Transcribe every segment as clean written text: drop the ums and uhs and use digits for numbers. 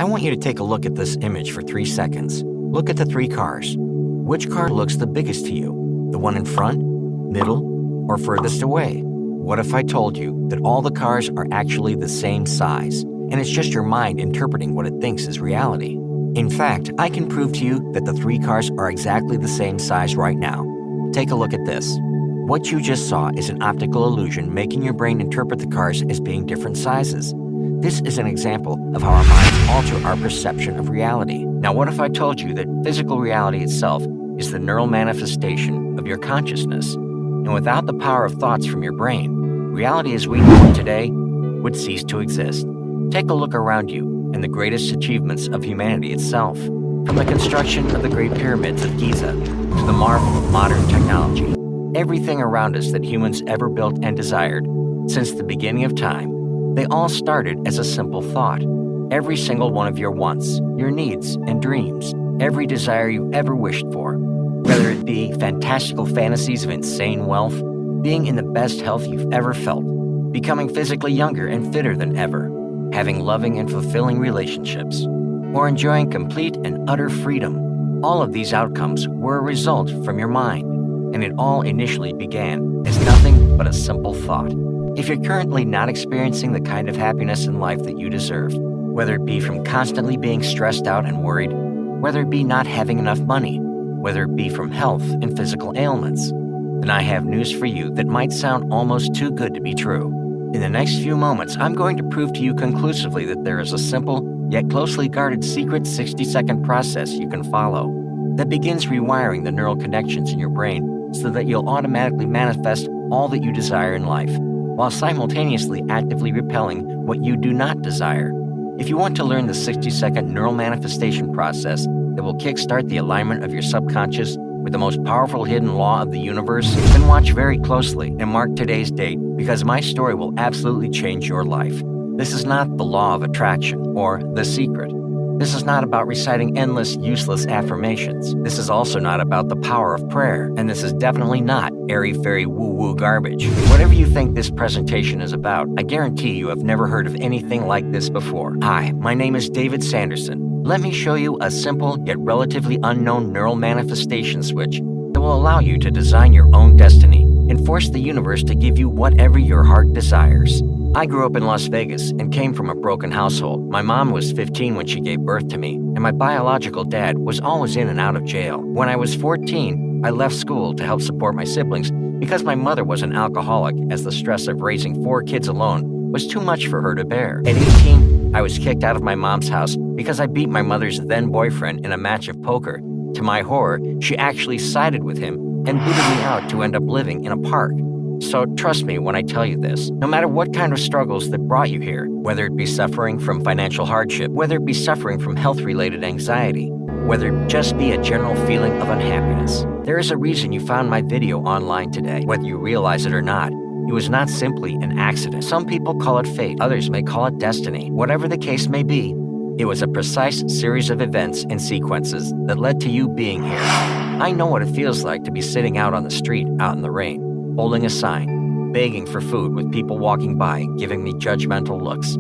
I want you to take a look at this image for 3 seconds. Look at the 3 cars. Which car looks the biggest to you? The one in front, middle, or furthest away? What if I told you that all the cars are actually the same size, and it's just your mind interpreting what it thinks is reality? In fact, I can prove to you that the 3 cars are exactly the same size right now. Take a look at this. What you just saw is an optical illusion making your brain interpret the cars as being different sizes. This is an example of how our minds alter our perception of reality. Now, what if I told you that physical reality itself is the neural manifestation of your consciousness? And without the power of thoughts from your brain, reality as we know it today would cease to exist. Take a look around you and the greatest achievements of humanity itself. From the construction of the Great Pyramids of Giza to the marvel of modern technology, everything around us that humans ever built and desired since the beginning of time, they all started as a simple thought. Every single one of your wants, your needs and dreams, every desire you've ever wished for, whether it be fantastical fantasies of insane wealth, being in the best health you've ever felt, becoming physically younger and fitter than ever, having loving and fulfilling relationships, or enjoying complete and utter freedom. All of these outcomes were a result from your mind, and it all initially began as nothing but a simple thought. If you're currently not experiencing the kind of happiness in life that you deserve, whether it be from constantly being stressed out and worried, whether it be not having enough money, whether it be from health and physical ailments, then I have news for you that might sound almost too good to be true. In the next few moments, I'm going to prove to you conclusively that there is a simple, yet closely guarded secret 60-second process you can follow that begins rewiring the neural connections in your brain so that you'll automatically manifest all that you desire in life, while simultaneously actively repelling what you do not desire. If you want to learn the 60-second neural manifestation process that will kickstart the alignment of your subconscious with the most powerful hidden law of the universe, then watch very closely and mark today's date, because my story will absolutely change your life. This is not the law of attraction or the secret. This is not about reciting endless, useless affirmations. This is also not about the power of prayer, and this is definitely not airy-fairy woo-woo garbage. Whatever you think this presentation is about, I guarantee you have never heard of anything like this before. Hi, my name is David Sanderson. Let me show you a simple yet relatively unknown neural manifestation switch that will allow you to design your own destiny and force the universe to give you whatever your heart desires. I grew up in Las Vegas and came from a broken household. My mom was 15 when she gave birth to me, and my biological dad was always in and out of jail. When I was 14, I left school to help support my siblings because my mother was an alcoholic, as the stress of raising 4 kids alone was too much for her to bear. At 18, I was kicked out of my mom's house because I beat my mother's then-boyfriend in a match of poker. To my horror, she actually sided with him and booted me out to end up living in a park. So trust me when I tell you this, no matter what kind of struggles that brought you here, whether it be suffering from financial hardship, whether it be suffering from health-related anxiety, whether it just be a general feeling of unhappiness, there is a reason you found my video online today, whether you realize it or not. It was not simply an accident. Some people call it fate, others may call it destiny. Whatever the case may be, it was a precise series of events and sequences that led to you being here. I know what it feels like to be sitting out on the street, out in the rain, holding a sign, begging for food with people walking by, giving me judgmental looks.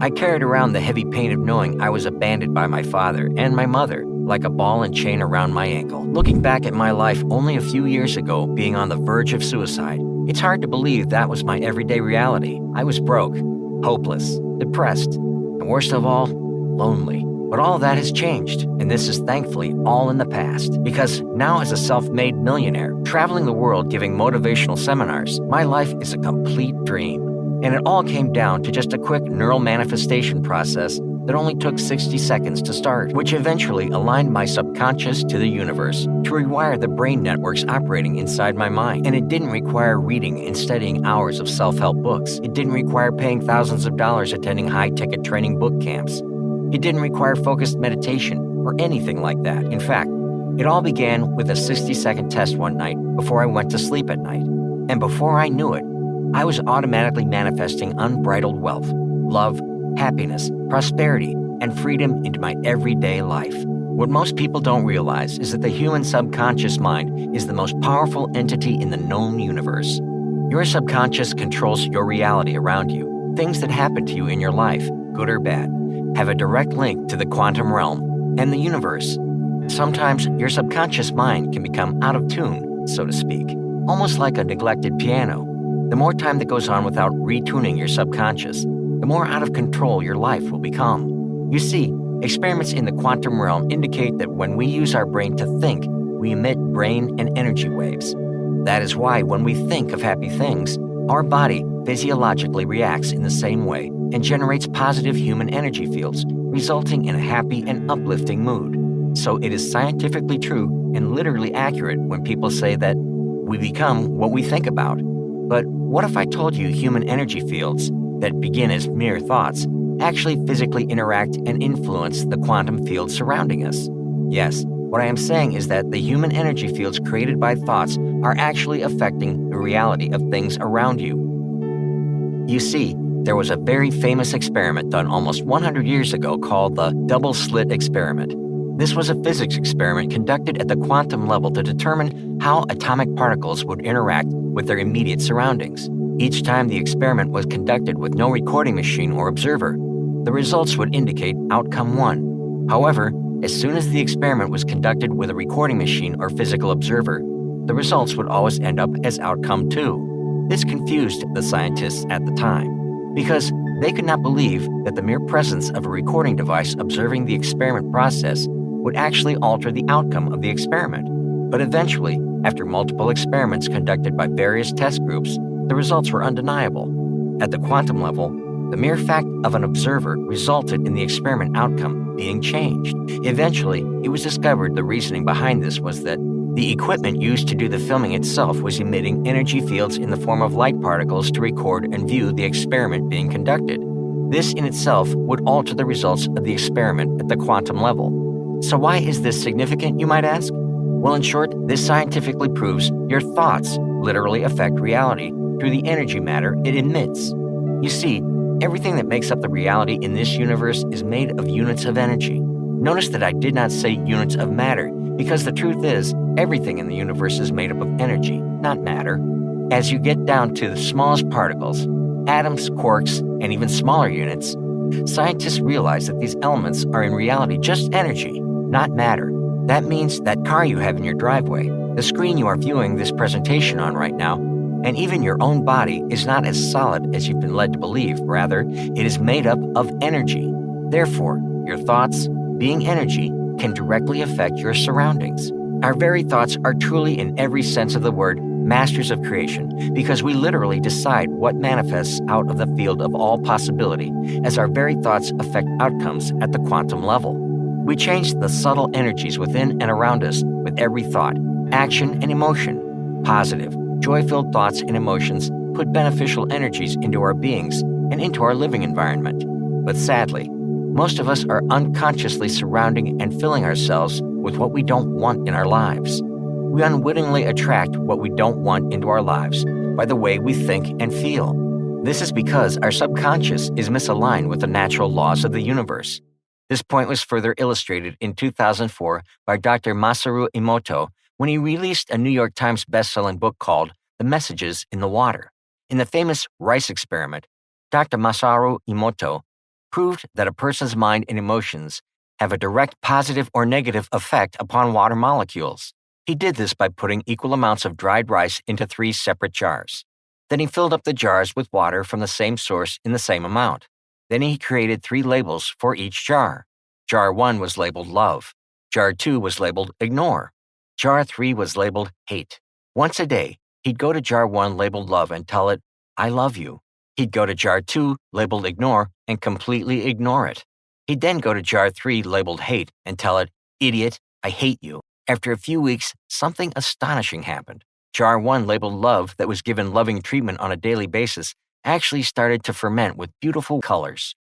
I carried around the heavy pain of knowing I was abandoned by my father and my mother, like a ball and chain around my ankle. Looking back at my life only a few years ago, being on the verge of suicide, it's hard to believe that was my everyday reality. I was broke, hopeless, depressed, and worst of all, lonely. But all that has changed, and this is thankfully all in the past, because now as a self-made millionaire, traveling the world giving motivational seminars, my life is a complete dream. And it all came down to just a quick neural manifestation process that only took 60 seconds to start, which eventually aligned my subconscious to the universe to rewire the brain networks operating inside my mind. And it didn't require reading and studying hours of self-help books. It didn't require paying thousands of dollars attending high-ticket training boot camps. It didn't require focused meditation or anything like that. In fact, it all began with a 60-second test one night before I went to sleep at night. And before I knew it, I was automatically manifesting unbridled wealth, love, happiness, prosperity, and freedom into my everyday life. What most people don't realize is that the human subconscious mind is the most powerful entity in the known universe. Your subconscious controls your reality around you, things that happen to you in your life, good or bad. have a direct link to the quantum realm and the universe. Sometimes your subconscious mind can become out of tune, so to speak, almost like a neglected piano. The more time that goes on without retuning your subconscious, the more out of control your life will become. You see, experiments in the quantum realm indicate that when we use our brain to think, we emit brain and energy waves. That is why when we think of happy things, our body physiologically reacts in the same way and generates positive human energy fields, resulting in a happy and uplifting mood. So it is scientifically true and literally accurate when people say that we become what we think about. But what if I told you human energy fields that begin as mere thoughts actually physically interact and influence the quantum field surrounding us? Yes, what I am saying is that the human energy fields created by thoughts are actually affecting the reality of things around you. You see, there was a very famous experiment done almost 100 years ago called the double-slit experiment. This was a physics experiment conducted at the quantum level to determine how atomic particles would interact with their immediate surroundings. Each time the experiment was conducted with no recording machine or observer, the results would indicate outcome 1. However, as soon as the experiment was conducted with a recording machine or physical observer, the results would always end up as outcome 2. This confused the scientists at the time, because they could not believe that the mere presence of a recording device observing the experiment process would actually alter the outcome of the experiment. But eventually, after multiple experiments conducted by various test groups, the results were undeniable. At the quantum level, the mere fact of an observer resulted in the experiment outcome being changed. Eventually, it was discovered the reasoning behind this was that the equipment used to do the filming itself was emitting energy fields in the form of light particles to record and view the experiment being conducted. This in itself would alter the results of the experiment at the quantum level. So why is this significant, you might ask? Well, in short, this scientifically proves your thoughts literally affect reality through the energy matter it emits. You see, everything that makes up the reality in this universe is made of units of energy. Notice that I did not say units of matter, because the truth is, everything in the universe is made up of energy, not matter. As you get down to the smallest particles, atoms, quarks, and even smaller units, scientists realize that these elements are in reality just energy, not matter. That means that car you have in your driveway, the screen you are viewing this presentation on right now, and even your own body is not as solid as you've been led to believe. Rather, it is made up of energy. Therefore, your thoughts, being energy, can directly affect your surroundings. Our very thoughts are truly, in every sense of the word, masters of creation, because we literally decide what manifests out of the field of all possibility, as our very thoughts affect outcomes at the quantum level. We change the subtle energies within and around us with every thought, action, and emotion. Positive, joy-filled thoughts and emotions put beneficial energies into our beings and into our living environment. But sadly, most of us are unconsciously surrounding and filling ourselves with what we don't want in our lives. We unwittingly attract what we don't want into our lives by the way we think and feel. This is because our subconscious is misaligned with the natural laws of the universe. This point was further illustrated in 2004 by Dr. Masaru Emoto when he released a New York Times best-selling book called The Messages in the Water. In the famous rice experiment, Dr. Masaru Emoto proved that a person's mind and emotions have a direct positive or negative effect upon water molecules. He did this by putting equal amounts of dried rice into 3 separate jars. Then he filled up the jars with water from the same source in the same amount. Then he created 3 labels for each jar. Jar 1 was labeled love. Jar 2 was labeled ignore. Jar 3 was labeled hate. Once a day, he'd go to jar 1 labeled love and tell it, I love you. He'd go to jar 2 labeled ignore and completely ignore it. He'd then go to jar 3 labeled hate and tell it, idiot, I hate you. After a few weeks, something astonishing happened. Jar 1 labeled love that was given loving treatment on a daily basis actually started to ferment with beautiful colors.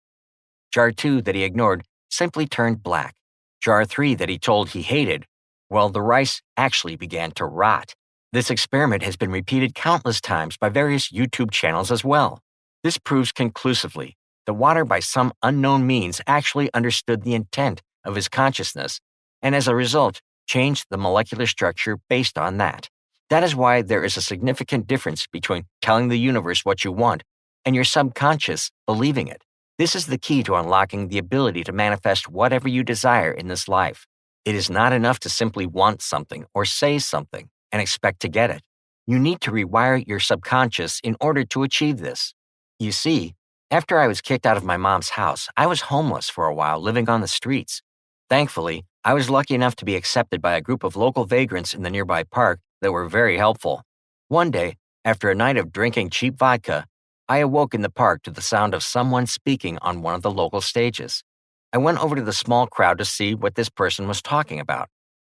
Jar 2 that he ignored simply turned black. Jar 3 that he told he hated, well, the rice actually began to rot. This experiment has been repeated countless times by various YouTube channels as well. This proves conclusively the water by some unknown means actually understood the intent of his consciousness, and as a result, changed the molecular structure based on that. That is why there is a significant difference between telling the universe what you want and your subconscious believing it. This is the key to unlocking the ability to manifest whatever you desire in this life. It is not enough to simply want something or say something and expect to get it. You need to rewire your subconscious in order to achieve this. You see, after I was kicked out of my mom's house, I was homeless for a while, living on the streets. Thankfully, I was lucky enough to be accepted by a group of local vagrants in the nearby park that were very helpful. One day, after a night of drinking cheap vodka, I awoke in the park to the sound of someone speaking on one of the local stages. I went over to the small crowd to see what this person was talking about.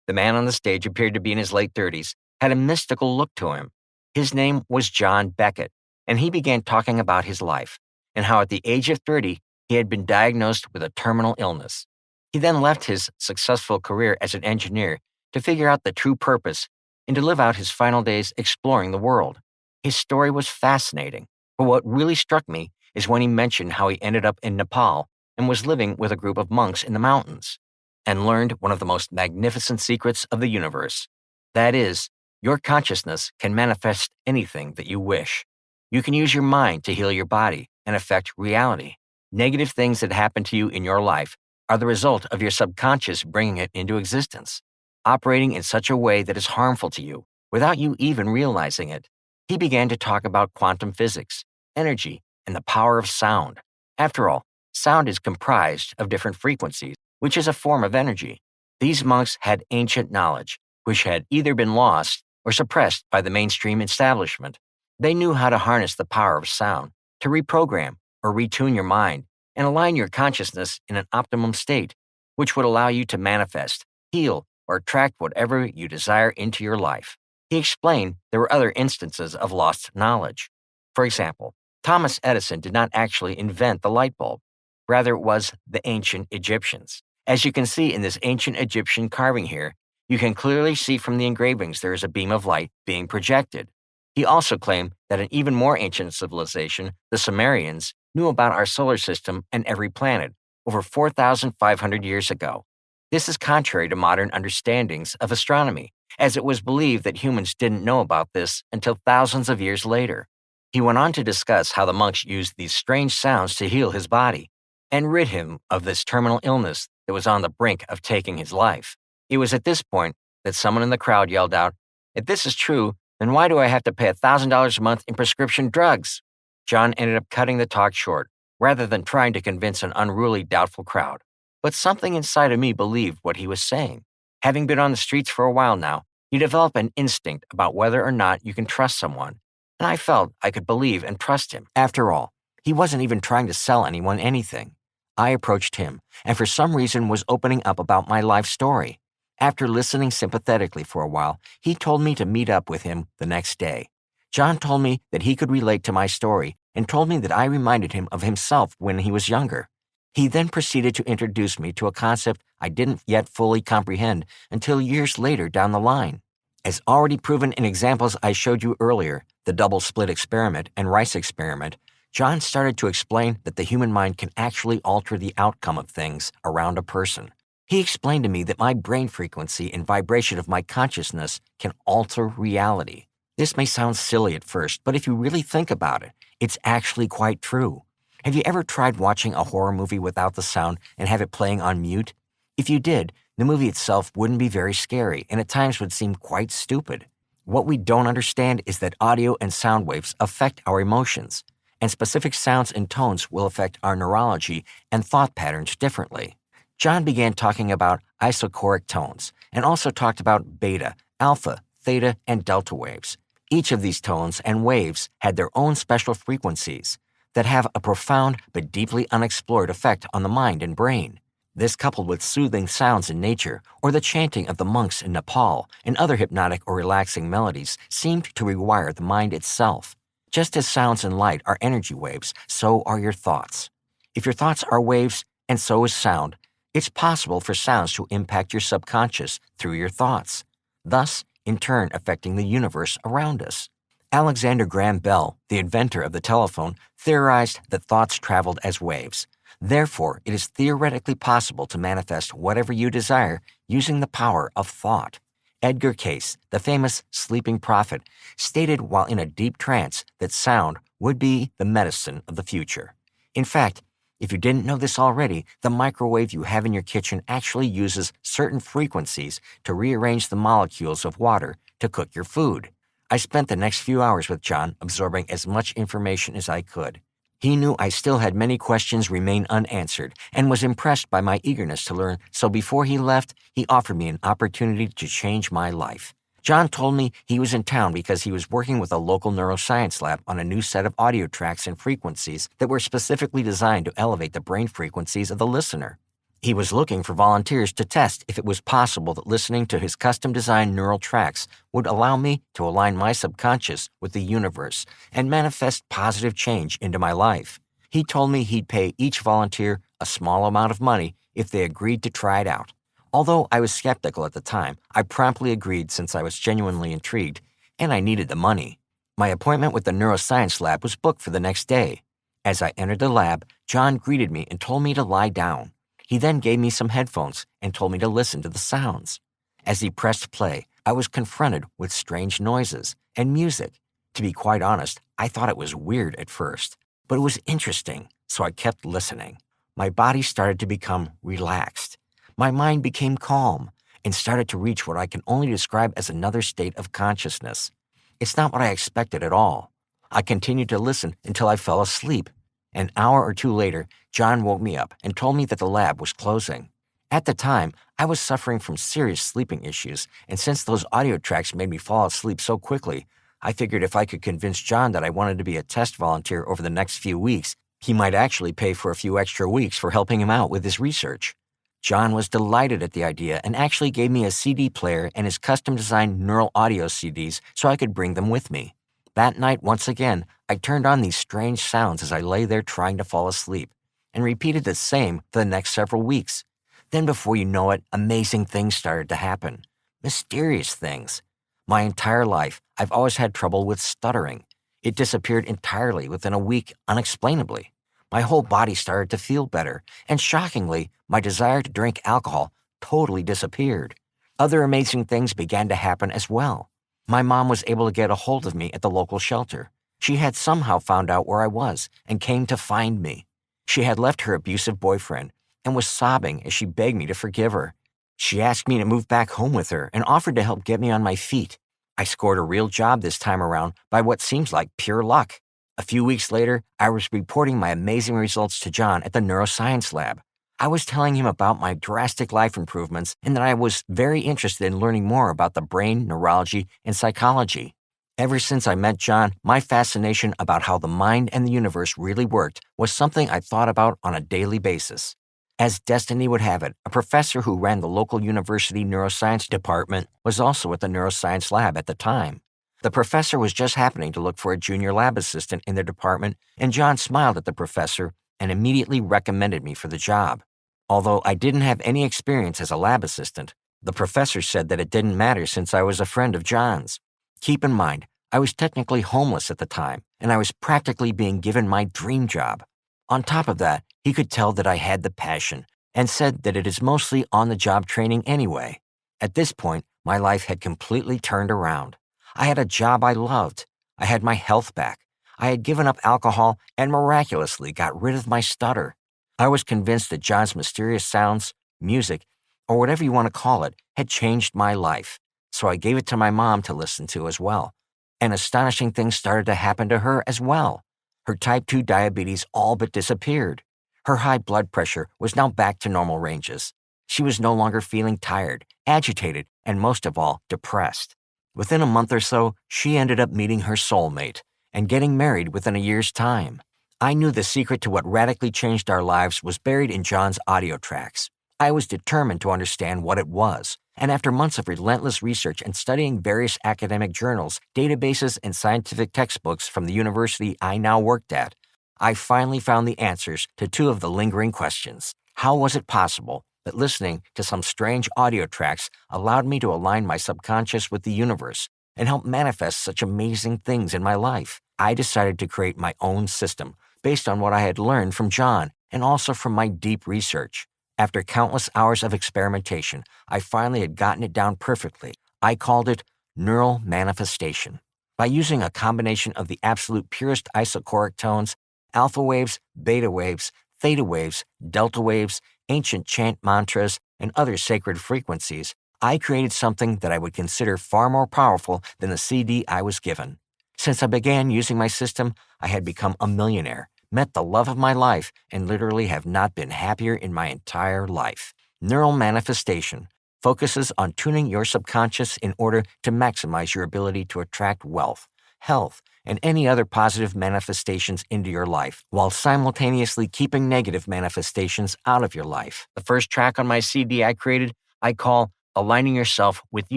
The man on the stage appeared to be in his late 30s, had a mystical look to him. His name was John Beckett, and he began talking about his life and how at the age of 30, he had been diagnosed with a terminal illness. He then left his successful career as an engineer to figure out the true purpose and to live out his final days exploring the world. His story was fascinating, but what really struck me is when he mentioned how he ended up in Nepal and was living with a group of monks in the mountains and learned one of the most magnificent secrets of the universe. That is, your consciousness can manifest anything that you wish. You can use your mind to heal your body and affect reality. Negative things that happen to you in your life are the result of your subconscious bringing it into existence, operating in such a way that is harmful to you without you even realizing it. He began to talk about quantum physics, energy, and the power of sound. After all, sound is comprised of different frequencies, which is a form of energy. These monks had ancient knowledge, which had either been lost or suppressed by the mainstream establishment. They knew how to harness the power of sound to reprogram or retune your mind and align your consciousness in an optimum state, which would allow you to manifest, heal, or attract whatever you desire into your life. He explained there were other instances of lost knowledge. For example, Thomas Edison did not actually invent the light bulb. Rather, it was the ancient Egyptians. As you can see in this ancient Egyptian carving here, you can clearly see from the engravings there is a beam of light being projected. He also claimed that an even more ancient civilization, the Sumerians, knew about our solar system and every planet over 4,500 years ago. This is contrary to modern understandings of astronomy, as it was believed that humans didn't know about this until thousands of years later. He went on to discuss how the monks used these strange sounds to heal his body and rid him of this terminal illness that was on the brink of taking his life. It was at this point that someone in the crowd yelled out, "If this is true, then why do I have to pay $1,000 a month in prescription drugs?" John ended up cutting the talk short, rather than trying to convince an unruly, doubtful crowd. But something inside of me believed what he was saying. Having been on the streets for a while now, you develop an instinct about whether or not you can trust someone, and I felt I could believe and trust him. After all, he wasn't even trying to sell anyone anything. I approached him, and for some reason was opening up about my life story. After listening sympathetically for a while, he told me to meet up with him the next day. John told me that he could relate to my story and told me that I reminded him of himself when he was younger. He then proceeded to introduce me to a concept I didn't yet fully comprehend until years later down the line. As already proven in examples I showed you earlier, the double slit experiment and rice experiment, John started to explain that the human mind can actually alter the outcome of things around a person. He explained to me that my brain frequency and vibration of my consciousness can alter reality. This may sound silly at first, but if you really think about it, it's actually quite true. Have you ever tried watching a horror movie without the sound and have it playing on mute? If you did, the movie itself wouldn't be very scary and at times would seem quite stupid. What we don't understand is that audio and sound waves affect our emotions, and specific sounds and tones will affect our neurology and thought patterns differently. John began talking about isochoric tones and also talked about beta, alpha, theta, and delta waves. Each of these tones and waves had their own special frequencies that have a profound but deeply unexplored effect on the mind and brain. This, coupled with soothing sounds in nature or the chanting of the monks in Nepal and other hypnotic or relaxing melodies, seemed to rewire the mind itself. Just as sounds and light are energy waves, so are your thoughts. If your thoughts are waves, and so is sound, it's possible for sounds to impact your subconscious through your thoughts, thus, in turn, affecting the universe around us. Alexander Graham Bell, the inventor of the telephone, theorized that thoughts traveled as waves. Therefore, it is theoretically possible to manifest whatever you desire using the power of thought. Edgar Cayce, the famous sleeping prophet, stated while in a deep trance that sound would be the medicine of the future. In fact, If you didn't know this already, the microwave you have in your kitchen actually uses certain frequencies to rearrange the molecules of water to cook your food. I spent the next few hours with John absorbing as much information as I could. He knew I still had many questions remain unanswered and was impressed by my eagerness to learn, so before he left, he offered me an opportunity to change my life. John told me he was in town because he was working with a local neuroscience lab on a new set of audio tracks and frequencies that were specifically designed to elevate the brain frequencies of the listener. He was looking for volunteers to test if it was possible that listening to his custom-designed neural tracks would allow me to align my subconscious with the universe and manifest positive change into my life. He told me he'd pay each volunteer a small amount of money if they agreed to try it out. Although I was skeptical at the time, I promptly agreed since I was genuinely intrigued, and I needed the money. My appointment with the neuroscience lab was booked for the next day. As I entered the lab, John greeted me and told me to lie down. He then gave me some headphones and told me to listen to the sounds. As he pressed play, I was confronted with strange noises and music. To be quite honest, I thought it was weird at first, but it was interesting, so I kept listening. My body started to become relaxed. My mind became calm and started to reach what I can only describe as another state of consciousness. It's not what I expected at all. I continued to listen until I fell asleep. An hour or two later, John woke me up and told me that the lab was closing. At the time, I was suffering from serious sleeping issues, and since those audio tracks made me fall asleep so quickly, I figured if I could convince John that I wanted to be a test volunteer over the next few weeks, he might actually pay for a few extra weeks for helping him out with his research. John was delighted at the idea and actually gave me a CD player and his custom-designed neural audio CDs so I could bring them with me. That night, once again, I turned on these strange sounds as I lay there trying to fall asleep, and repeated the same for the next several weeks. Then before you know it, amazing things started to happen. Mysterious things. My entire life, I've always had trouble with stuttering. It disappeared entirely within a week, unexplainably. My whole body started to feel better, and shockingly, my desire to drink alcohol totally disappeared. Other amazing things began to happen as well. My mom was able to get a hold of me at the local shelter. She had somehow found out where I was and came to find me. She had left her abusive boyfriend and was sobbing as she begged me to forgive her. She asked me to move back home with her and offered to help get me on my feet. I scored a real job this time around by what seems like pure luck. A few weeks later, I was reporting my amazing results to John at the neuroscience lab. I was telling him about my drastic life improvements and that I was very interested in learning more about the brain, neurology, and psychology. Ever since I met John, my fascination about how the mind and the universe really worked was something I thought about on a daily basis. As destiny would have it, a professor who ran the local university neuroscience department was also at the neuroscience lab at the time. The professor was just happening to look for a junior lab assistant in their department, and John smiled at the professor and immediately recommended me for the job. Although I didn't have any experience as a lab assistant, the professor said that it didn't matter since I was a friend of John's. Keep in mind, I was technically homeless at the time, and I was practically being given my dream job. On top of that, he could tell that I had the passion, and said that it is mostly on-the-job training anyway. At this point, my life had completely turned around. I had a job I loved. I had my health back. I had given up alcohol and miraculously got rid of my stutter. I was convinced that John's mysterious sounds, music, or whatever you want to call it, had changed my life. So I gave it to my mom to listen to as well. And astonishing things started to happen to her as well. Her type 2 diabetes all but disappeared. Her high blood pressure was now back to normal ranges. She was no longer feeling tired, agitated, and most of all, depressed. Within a month or so, she ended up meeting her soulmate and getting married within a year's time. I knew the secret to what radically changed our lives was buried in John's audio tracks. I was determined to understand what it was, and after months of relentless research and studying various academic journals, databases, and scientific textbooks from the university I now worked at, I finally found the answers to two of the lingering questions. How was it possible that listening to some strange audio tracks allowed me to align my subconscious with the universe and help manifest such amazing things in my life? I decided to create my own system based on what I had learned from John and also from my deep research. After countless hours of experimentation, I finally had gotten it down perfectly. I called it neural manifestation. By using a combination of the absolute purest isochoric tones, alpha waves, beta waves, theta waves, delta waves, ancient chant mantras, and other sacred frequencies, I created something that I would consider far more powerful than the CD I was given. Since I began using my system, I had become a millionaire, met the love of my life, and literally have not been happier in my entire life. Neural manifestation focuses on tuning your subconscious in order to maximize your ability to attract wealth, health, and any other positive manifestations into your life, while simultaneously keeping negative manifestations out of your life. The first track on my CD I created, I call Aligning Yourself with the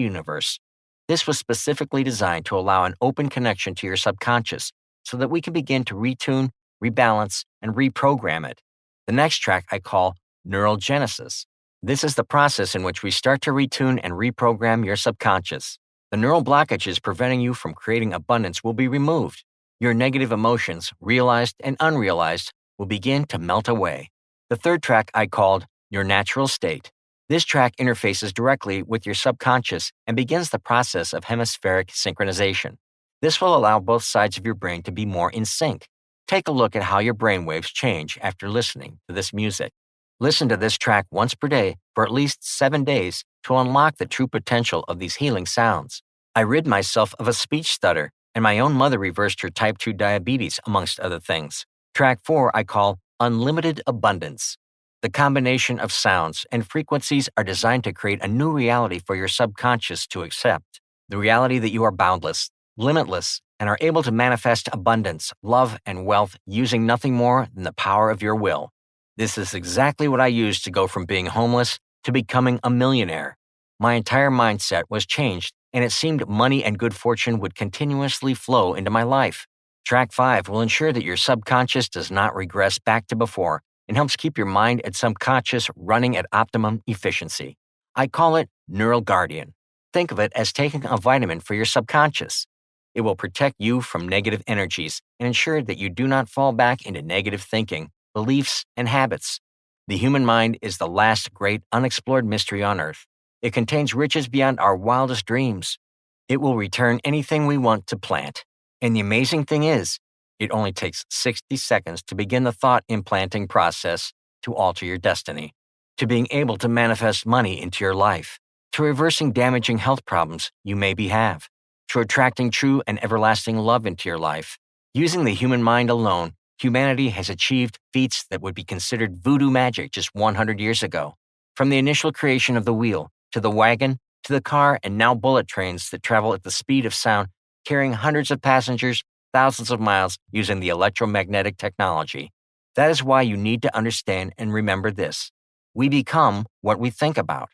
Universe. This was specifically designed to allow an open connection to your subconscious so that we can begin to retune, rebalance, and reprogram it. The next track I call Neurogenesis. This is the process in which we start to retune and reprogram your subconscious. The neural blockages preventing you from creating abundance will be removed. Your negative emotions, realized and unrealized, will begin to melt away. The third track I called Your Natural State. This track interfaces directly with your subconscious and begins the process of hemispheric synchronization. This will allow both sides of your brain to be more in sync. Take a look at how your brainwaves change after listening to this music. Listen to this track once per day for at least 7 days to unlock the true potential of these healing sounds. I rid myself of a speech stutter, and my own mother reversed her type 2 diabetes, amongst other things. Track 4 I call Unlimited Abundance. The combination of sounds and frequencies are designed to create a new reality for your subconscious to accept. The reality that you are boundless, limitless, and are able to manifest abundance, love, and wealth using nothing more than the power of your will. This is exactly what I used to go from being homeless to becoming a millionaire. My entire mindset was changed, and it seemed money and good fortune would continuously flow into my life. Track 5 will ensure that your subconscious does not regress back to before and helps keep your mind and subconscious running at optimum efficiency. I call it Neural Guardian. Think of it as taking a vitamin for your subconscious. It will protect you from negative energies and ensure that you do not fall back into negative thinking, beliefs, and habits. The human mind is the last great unexplored mystery on Earth. It contains riches beyond our wildest dreams. It will return anything we want to plant. And the amazing thing is, it only takes 60 seconds to begin the thought implanting process to alter your destiny, to being able to manifest money into your life, to reversing damaging health problems you maybe have, to attracting true and everlasting love into your life. Using the human mind alone, humanity has achieved feats that would be considered voodoo magic just 100 years ago. From the initial creation of the wheel, to the wagon, to the car, and now bullet trains that travel at the speed of sound, carrying hundreds of passengers, thousands of miles using the electromagnetic technology. That is why you need to understand and remember this. We become what we think about.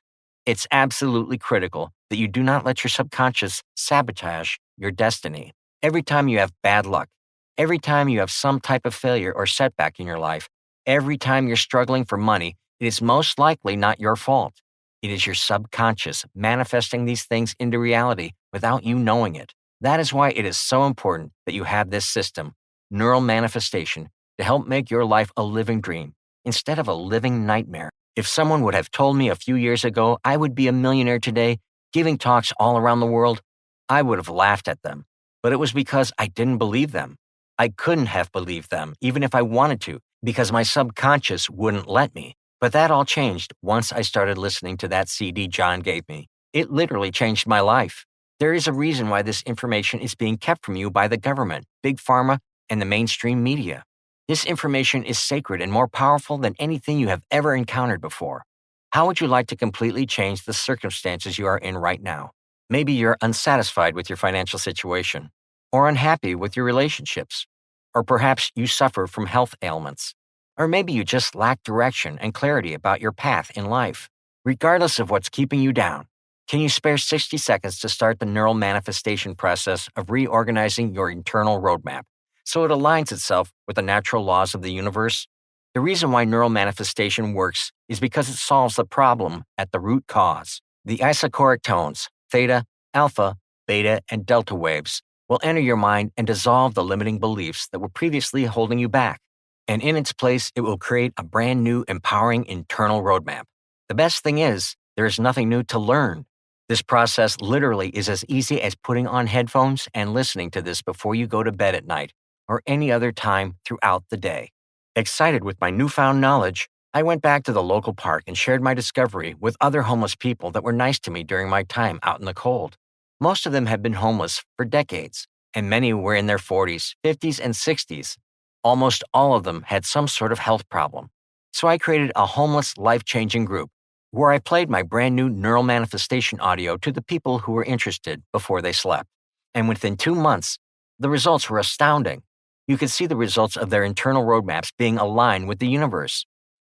It's absolutely critical that you do not let your subconscious sabotage your destiny. Every time you have bad luck, every time you have some type of failure or setback in your life, every time you're struggling for money, it is most likely not your fault. It is your subconscious manifesting these things into reality without you knowing it. That is why it is so important that you have this system, neural manifestation, to help make your life a living dream instead of a living nightmare. If someone would have told me a few years ago I would be a millionaire today, giving talks all around the world, I would have laughed at them. But it was because I didn't believe them. I couldn't have believed them, even if I wanted to, because my subconscious wouldn't let me. But that all changed once I started listening to that CD John gave me. It literally changed my life. There is a reason why this information is being kept from you by the government, big pharma, and the mainstream media. This information is sacred and more powerful than anything you have ever encountered before. How would you like to completely change the circumstances you are in right now? Maybe you're unsatisfied with your financial situation, or unhappy with your relationships, or perhaps you suffer from health ailments, or maybe you just lack direction and clarity about your path in life. Regardless of what's keeping you down, can you spare 60 seconds to start the neural manifestation process of reorganizing your internal roadmap so it aligns itself with the natural laws of the universe? The reason why neural manifestation works is because it solves the problem at the root cause. The isochoric tones, theta, alpha, beta, and delta waves, will enter your mind and dissolve the limiting beliefs that were previously holding you back. And in its place, it will create a brand new, empowering internal roadmap. The best thing is, there is nothing new to learn. This process literally is as easy as putting on headphones and listening to this before you go to bed at night or any other time throughout the day. Excited with my newfound knowledge, I went back to the local park and shared my discovery with other homeless people that were nice to me during my time out in the cold. Most of them had been homeless for decades, and many were in their 40s, 50s, and 60s. Almost all of them had some sort of health problem. So I created a homeless, life-changing group where I played my brand new neural manifestation audio to the people who were interested before they slept. And within 2 months, the results were astounding. You could see the results of their internal roadmaps being aligned with the universe.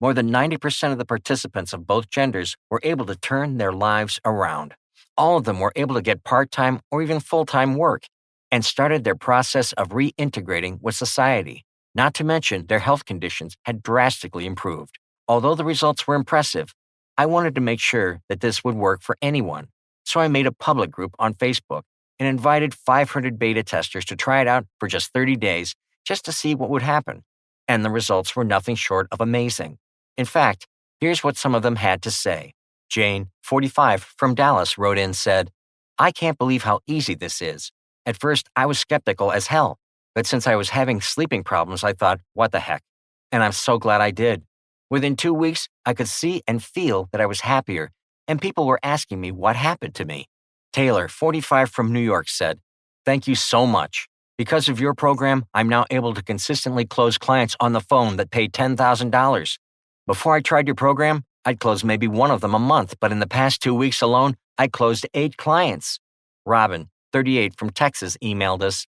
More than 90% of the participants of both genders were able to turn their lives around. All of them were able to get part-time or even full-time work and started their process of reintegrating with society. Not to mention, their health conditions had drastically improved. Although the results were impressive, I wanted to make sure that this would work for anyone. So I made a public group on Facebook and invited 500 beta testers to try it out for just 30 days just to see what would happen. And the results were nothing short of amazing. In fact, here's what some of them had to say. Jane, 45, from Dallas, wrote in and said, "I can't believe how easy this is. At first, I was skeptical as hell, but since I was having sleeping problems, I thought, what the heck? And I'm so glad I did. Within 2 weeks, I could see and feel that I was happier, and people were asking me what happened to me." Taylor, 45, from New York, said, "Thank you so much. Because of your program, I'm now able to consistently close clients on the phone that pay $10,000. Before I tried your program, I'd close maybe one of them a month, but in the past 2 weeks alone, I closed 8 clients." Robin, 38, from Texas, emailed us,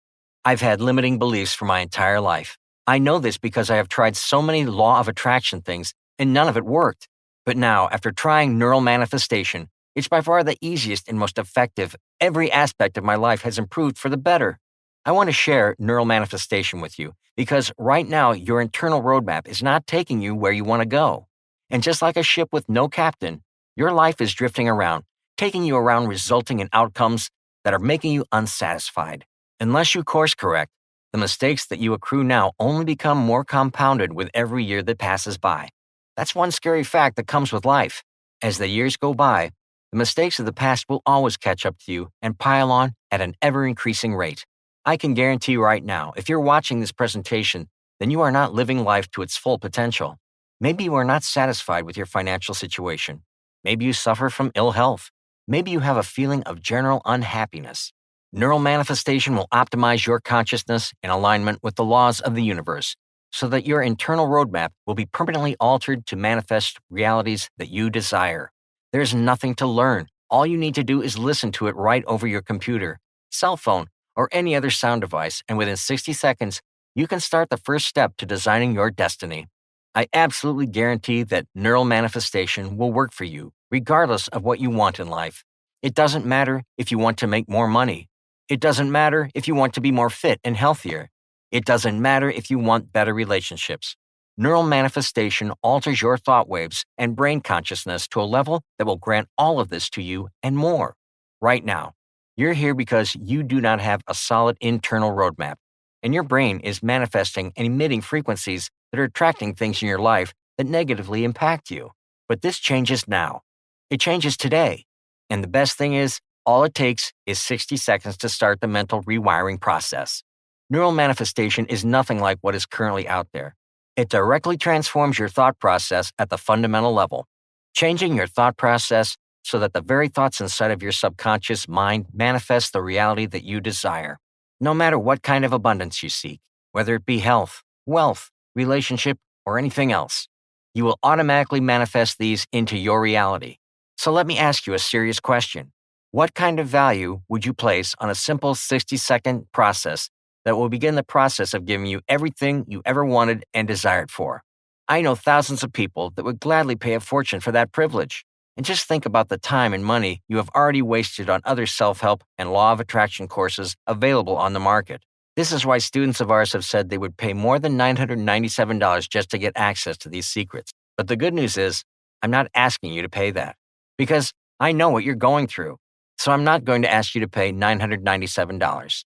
"I've had limiting beliefs for my entire life. I know this because I have tried so many law of attraction things, and none of it worked. But now, after trying neural manifestation, it's by far the easiest and most effective. Every aspect of my life has improved for the better." I want to share neural manifestation with you because right now your internal roadmap is not taking you where you want to go. And just like a ship with no captain, your life is drifting around, taking you around, resulting in outcomes that are making you unsatisfied. Unless you course correct, the mistakes that you accrue now only become more compounded with every year that passes by. That's one scary fact that comes with life. As the years go by, the mistakes of the past will always catch up to you and pile on at an ever-increasing rate. I can guarantee right now, if you're watching this presentation, then you are not living life to its full potential. Maybe you are not satisfied with your financial situation. Maybe you suffer from ill health. Maybe you have a feeling of general unhappiness. Neural manifestation will optimize your consciousness in alignment with the laws of the universe so that your internal roadmap will be permanently altered to manifest realities that you desire. There's nothing to learn. All you need to do is listen to it right over your computer, cell phone, or any other sound device, and within 60 seconds, you can start the first step to designing your destiny. I absolutely guarantee that neural manifestation will work for you, regardless of what you want in life. It doesn't matter if you want to make more money. It doesn't matter if you want to be more fit and healthier. It doesn't matter if you want better relationships. Neural manifestation alters your thought waves and brain consciousness to a level that will grant all of this to you and more. Right now, you're here because you do not have a solid internal roadmap, and your brain is manifesting and emitting frequencies that are attracting things in your life that negatively impact you. But this changes now. It changes today. And the best thing is, all it takes is 60 seconds to start the mental rewiring process. Neural manifestation is nothing like what is currently out there. It directly transforms your thought process at the fundamental level, changing your thought process so that the very thoughts inside of your subconscious mind manifest the reality that you desire. No matter what kind of abundance you seek, whether it be health, wealth, relationship, or anything else, you will automatically manifest these into your reality. So let me ask you a serious question. What kind of value would you place on a simple 60-second process that will begin the process of giving you everything you ever wanted and desired for? I know thousands of people that would gladly pay a fortune for that privilege. And just think about the time and money you have already wasted on other self-help and law of attraction courses available on the market. This is why students of ours have said they would pay more than $997 just to get access to these secrets. But the good news is, I'm not asking you to pay that because I know what you're going through. So I'm not going to ask you to pay $997.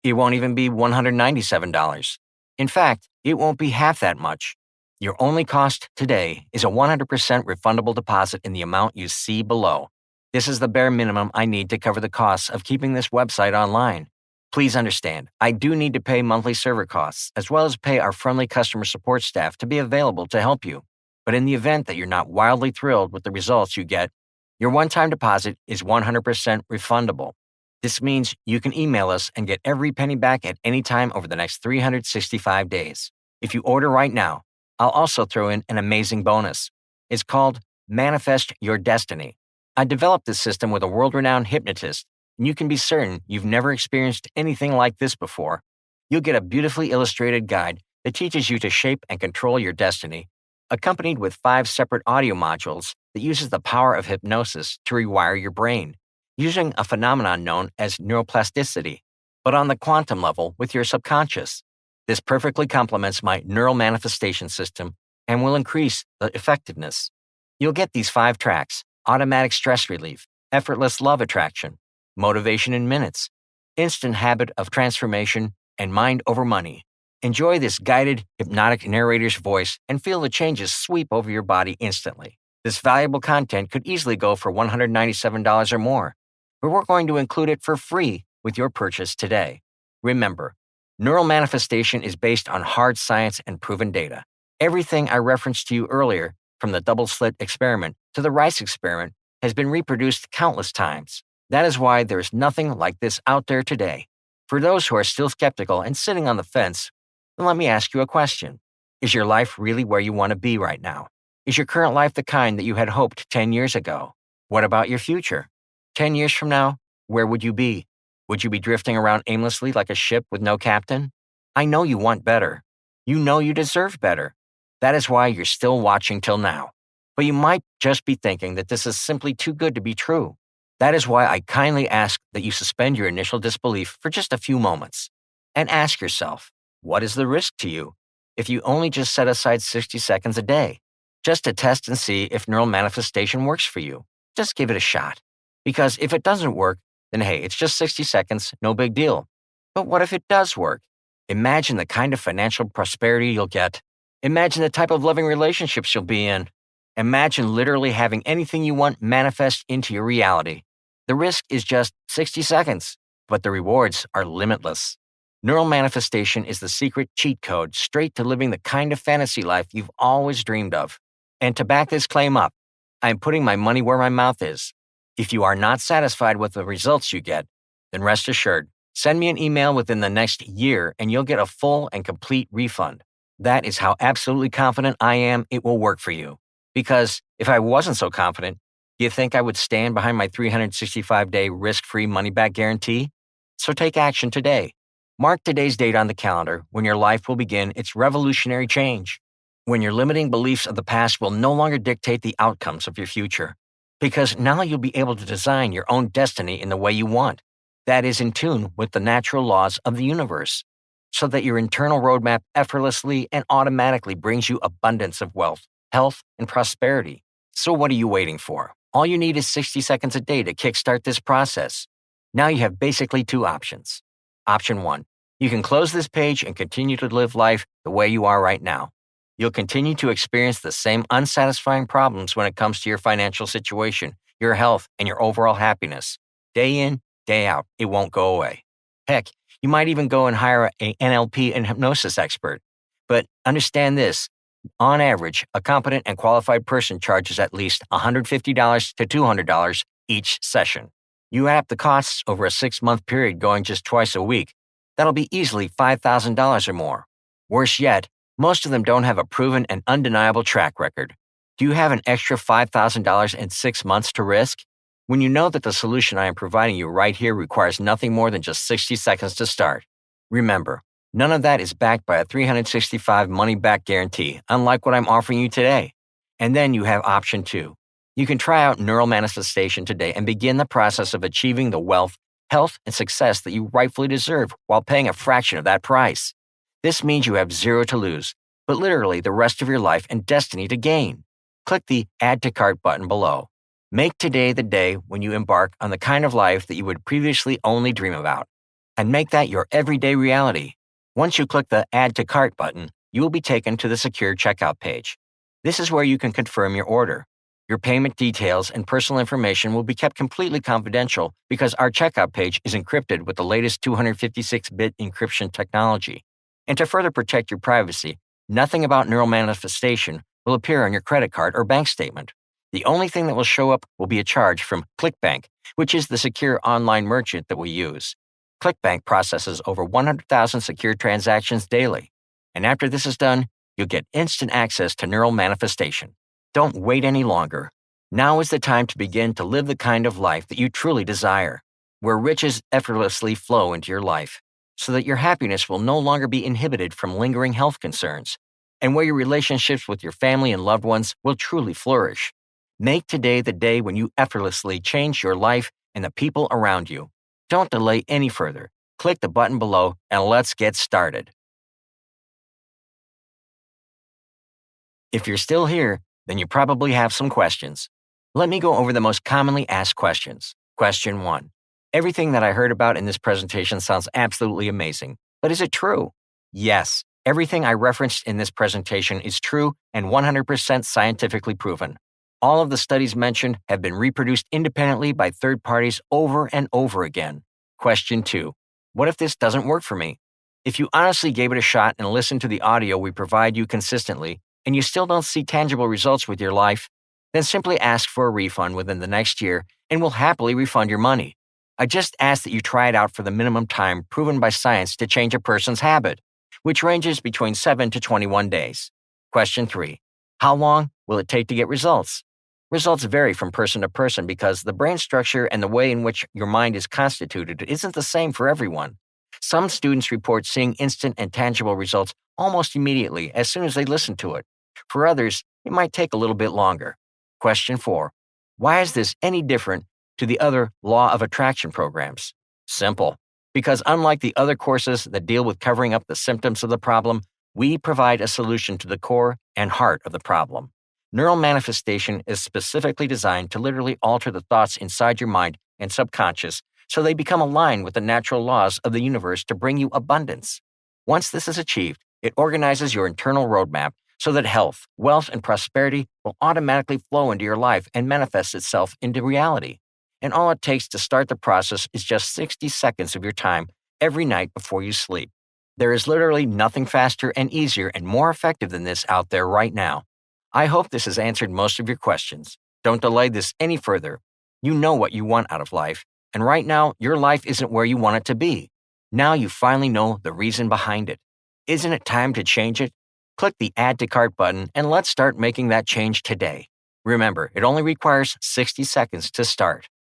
It won't even be $197. In fact, it won't be half that much. Your only cost today is a 100% refundable deposit in the amount you see below. This is the bare minimum I need to cover the costs of keeping this website online. Please understand, I do need to pay monthly server costs as well as pay our friendly customer support staff to be available to help you. But in the event that you're not wildly thrilled with the results you get, your one-time deposit is 100% refundable. This means you can email us and get every penny back at any time over the next 365 days. If you order right now, I'll also throw in an amazing bonus. It's called Manifest Your Destiny. I developed this system with a world-renowned hypnotist, and you can be certain you've never experienced anything like this before. You'll get a beautifully illustrated guide that teaches you to shape and control your destiny, accompanied with 5 separate audio modules that uses the power of hypnosis to rewire your brain, using a phenomenon known as neuroplasticity, but on the quantum level with your subconscious. This perfectly complements my neural manifestation system and will increase the effectiveness. You'll get these 5 tracks: automatic stress relief, effortless love attraction, motivation in minutes, instant habit of transformation, and mind over money. Enjoy this guided, hypnotic narrator's voice and feel the changes sweep over your body instantly. This valuable content could easily go for $197 or more, but we're going to include it for free with your purchase today. Remember, neural manifestation is based on hard science and proven data. Everything I referenced to you earlier, from the double-slit experiment to the rice experiment, has been reproduced countless times. That is why there is nothing like this out there today. For those who are still skeptical and sitting on the fence, then let me ask you a question. Is your life really where you want to be right now? Is your current life the kind that you had hoped 10 years ago? What about your future? 10 years from now, where would you be? Would you be drifting around aimlessly like a ship with no captain? I know you want better. You know you deserve better. That is why you're still watching till now. But you might just be thinking that this is simply too good to be true. That is why I kindly ask that you suspend your initial disbelief for just a few moments and ask yourself, what is the risk to you if you only just set aside 60 seconds a day, just to test and see if neural manifestation works for you? Just give it a shot. Because if it doesn't work, then hey, it's just 60 seconds, no big deal. But what if it does work? Imagine the kind of financial prosperity you'll get. Imagine the type of loving relationships you'll be in. Imagine literally having anything you want manifest into your reality. The risk is just 60 seconds, but the rewards are limitless. Neural manifestation is the secret cheat code straight to living the kind of fantasy life you've always dreamed of. And to back this claim up, I am putting my money where my mouth is. If you are not satisfied with the results you get, then rest assured, send me an email within the next year and you'll get a full and complete refund. That is how absolutely confident I am it will work for you. Because if I wasn't so confident, do you think I would stand behind my 365-day risk-free money-back guarantee? So take action today. Mark today's date on the calendar when your life will begin its revolutionary change. When your limiting beliefs of the past will no longer dictate the outcomes of your future. Because now you'll be able to design your own destiny in the way you want. That is in tune with the natural laws of the universe. So that your internal roadmap effortlessly and automatically brings you abundance of wealth, health, and prosperity. So what are you waiting for? All you need is 60 seconds a day to kickstart this process. Now you have basically 2 options. Option 1, you can close this page and continue to live life the way you are right now. You'll continue to experience the same unsatisfying problems when it comes to your financial situation, your health, and your overall happiness. Day in, day out, it won't go away. Heck, you might even go and hire an NLP and hypnosis expert. But understand this. On average, a competent and qualified person charges at least $150 to $200 each session. You add up the costs over a 6-month period going just twice a week. That'll be easily $5,000 or more. Worse yet, most of them don't have a proven and undeniable track record. Do you have an extra $5,000 in 6 months to risk? When you know that the solution I am providing you right here requires nothing more than just 60 seconds to start. Remember, none of that is backed by a 365 money-back guarantee, unlike what I'm offering you today. And then you have option 2. You can try out neural manifestation today and begin the process of achieving the wealth, health, and success that you rightfully deserve while paying a fraction of that price. This means you have 0 to lose, but literally the rest of your life and destiny to gain. Click the Add to Cart button below. Make today the day when you embark on the kind of life that you would previously only dream about, and make that your everyday reality. Once you click the Add to Cart button, you will be taken to the secure checkout page. This is where you can confirm your order. Your payment details and personal information will be kept completely confidential because our checkout page is encrypted with the latest 256-bit encryption technology. And to further protect your privacy, nothing about neural manifestation will appear on your credit card or bank statement. The only thing that will show up will be a charge from ClickBank, which is the secure online merchant that we use. ClickBank processes over 100,000 secure transactions daily. And after this is done, you'll get instant access to neural manifestation. Don't wait any longer. Now is the time to begin to live the kind of life that you truly desire, where riches effortlessly flow into your life, so that your happiness will no longer be inhibited from lingering health concerns, and where your relationships with your family and loved ones will truly flourish. Make today the day when you effortlessly change your life and the people around you. Don't delay any further. Click the button below and let's get started. If you're still here, then you probably have some questions. Let me go over the most commonly asked questions. Question 1. Everything that I heard about in this presentation sounds absolutely amazing, but is it true? Yes, everything I referenced in this presentation is true and 100% scientifically proven. All of the studies mentioned have been reproduced independently by third parties over and over again. Question 2. What if this doesn't work for me? If you honestly gave it a shot and listened to the audio we provide you consistently, and you still don't see tangible results with your life, then simply ask for a refund within the next year and we'll happily refund your money. I just ask that you try it out for the minimum time proven by science to change a person's habit, which ranges between 7 to 21 days. Question 3. How long will it take to get results? Results vary from person to person because the brain structure and the way in which your mind is constituted isn't the same for everyone. Some students report seeing instant and tangible results almost immediately as soon as they listen to it. For others, it might take a little bit longer. Question 4. Why is this any different to the other law of attraction programs? Simple. Because unlike the other courses that deal with covering up the symptoms of the problem, we provide a solution to the core and heart of the problem. Neural manifestation is specifically designed to literally alter the thoughts inside your mind and subconscious so they become aligned with the natural laws of the universe to bring you abundance. Once this is achieved, it organizes your internal roadmap so that health, wealth, and prosperity will automatically flow into your life and manifest itself into reality. And all it takes to start the process is just 60 seconds of your time every night before you sleep. There is literally nothing faster and easier and more effective than this out there right now. I hope this has answered most of your questions. Don't delay this any further. You know what you want out of life, and right now, your life isn't where you want it to be. Now you finally know the reason behind it. Isn't it time to change it? Click the Add to Cart button and let's start making that change today. Remember, it only requires 60 seconds to start.